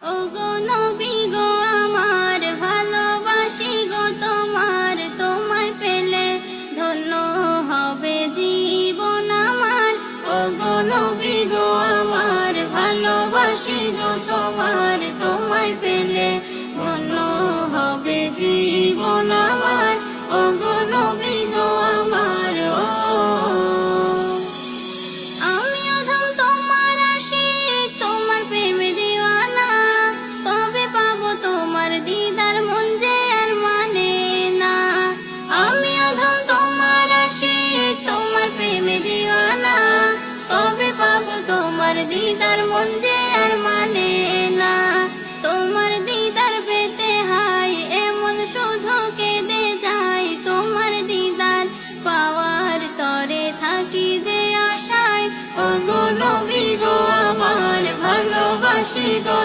ওগো নবী গো আমার ভালোবাসি গো তোমার, তোমায় পেলে ধন্য হবে জীবন আমার। ওগো নবী গো আমার ভালোবাসি গো তোমার, তোমায় পেলে ধন্য হবে জীবন আমার। ওগো নবী গো আমার আমিও ধন তোমার আশিক, তোমার প্রেমে দিওয়ানা, কবে পাবো তোমার দিদার মন যে আর মানে না। আমিও ধন তোমার আশিক, তোমার প্রেমে দিওয়ানা, কবে পাবো তোমার দিদার মন যে আর মানে না। তোমার দিদার পেতে হাই এমন শুধু কেঁদে যাই, তোমার দিদার পাওয়ার তরে থাকি যে আশায়। ওগো নবী গো আমার ভালোবাসি গো।